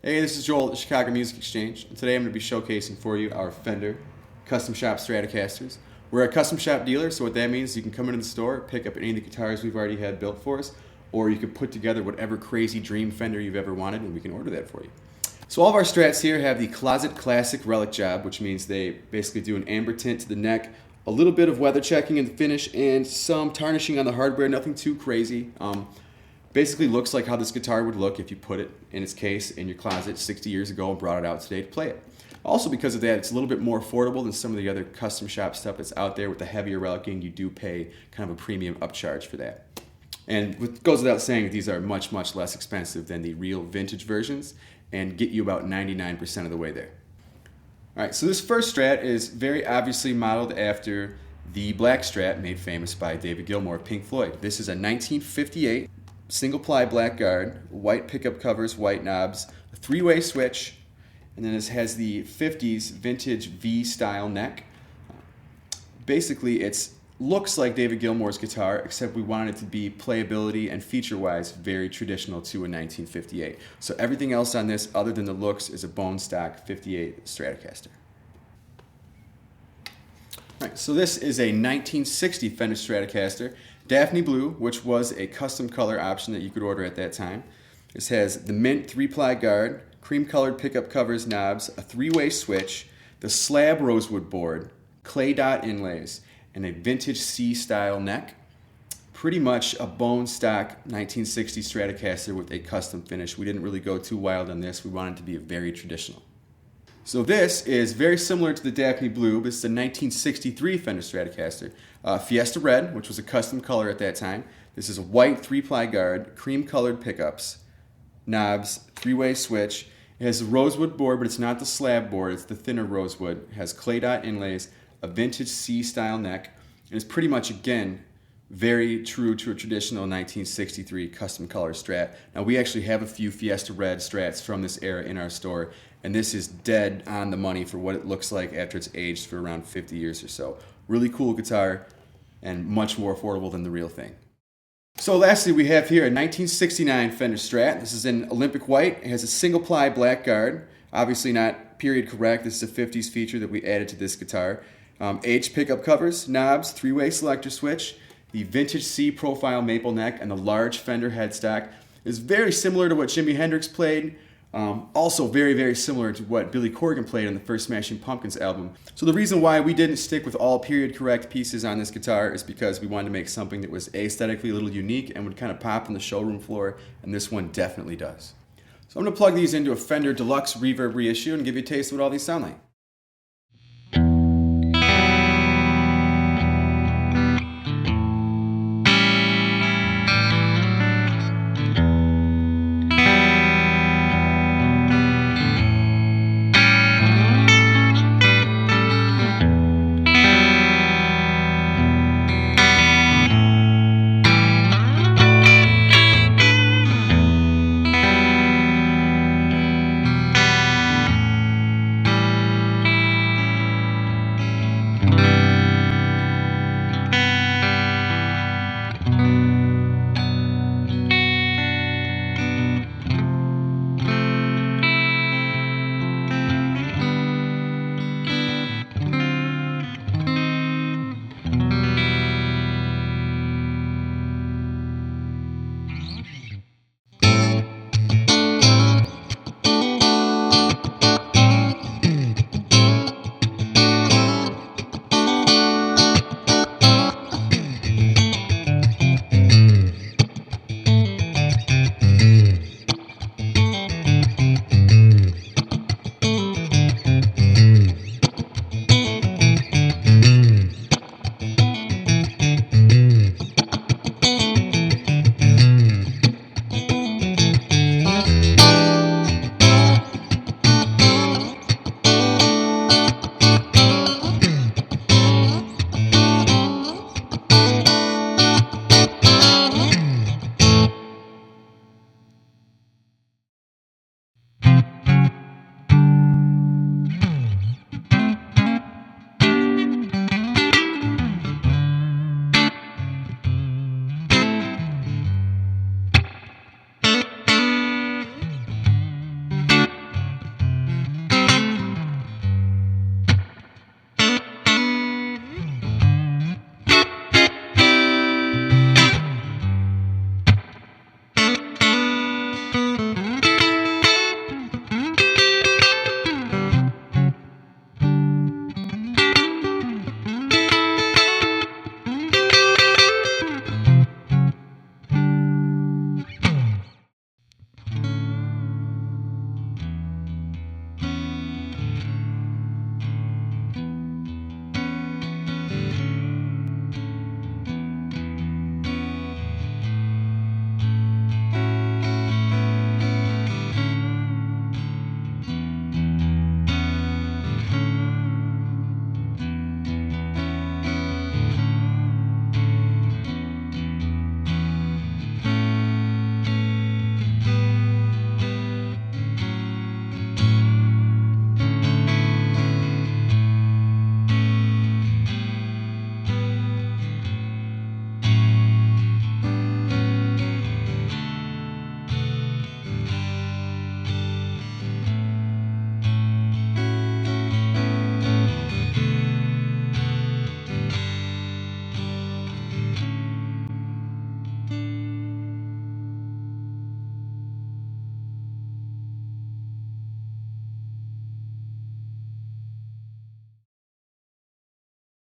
Hey, this is Joel at the Chicago Music Exchange, and today I'm going to be showcasing for you our Fender Custom Shop Stratocasters. We're a custom shop dealer, so what that means is you can come into the store, pick up any of the guitars we've already had built for us, or you can put together whatever crazy dream Fender you've ever wanted, and we can order that for you. So all of our Strats here have the Closet Classic Relic job, which means they basically do an amber tint to the neck, a little bit of weather checking in the finish, and some tarnishing on the hardware, nothing too crazy. Basically looks like how this guitar would look if you put it in its case in your closet 60 years ago and brought it out today to play it. Also, because of that, it's a little bit more affordable than some of the other custom shop stuff that's out there with the heavier relicing. You do pay kind of a premium upcharge for that. And it goes without saying that these are much, much less expensive than the real vintage versions and get you about 99% of the way there. All right, so this first Strat is very obviously modeled after the black Strat made famous by David Gilmour of Pink Floyd. This is a 1958 single-ply black guard, white pickup covers, white knobs, a three-way switch, and then this has the 50s vintage V-style neck. Basically, it looks like David Gilmour's guitar, except we wanted it to be playability and feature-wise very traditional to a 1958. So everything else on this, other than the looks, is a bone stock 58 Stratocaster. All right, so this is a 1960 Fender Stratocaster, Daphne blue, which was a custom color option that you could order at that time. This has the mint 3-ply guard, cream-colored pickup covers, knobs, a 3-way switch, the slab rosewood board, clay dot inlays, and a vintage C-style neck. Pretty much a bone stock 1960 Stratocaster with a custom finish. We didn't really go too wild on this. We wanted it to be very traditional. So this is very similar to the Daphne Blue, but it's a 1963 Fender Stratocaster. Fiesta Red, which was a custom color at that time. This is a white 3-ply guard, cream-colored pickups, knobs, 3-way switch. It has a rosewood board, but it's not the slab board. It's the thinner rosewood. It has clay dot inlays, a vintage C-style neck, and it's pretty much, again, very true to a traditional 1963 custom color Strat. Now, we actually have a few Fiesta Red Strats from this era in our store, and this is dead on the money for what it looks like after it's aged for around 50 years or so. Really cool guitar and much more affordable than the real thing. So lastly, we have here a 1969 Fender Strat. This is in Olympic white. It has a single-ply black guard. Obviously not period correct. This is a 50s feature that we added to this guitar. Aged pickup covers, knobs, 3-way selector switch, the vintage C profile maple neck, and the large Fender headstock is very similar to what Jimi Hendrix played. Also very, very similar to what Billy Corgan played on the first Smashing Pumpkins album. So the reason why we didn't stick with all period correct pieces on this guitar is because we wanted to make something that was aesthetically a little unique and would kind of pop on the showroom floor, and this one definitely does. So I'm going to plug these into a Fender Deluxe Reverb reissue and give you a taste of what all these sound like.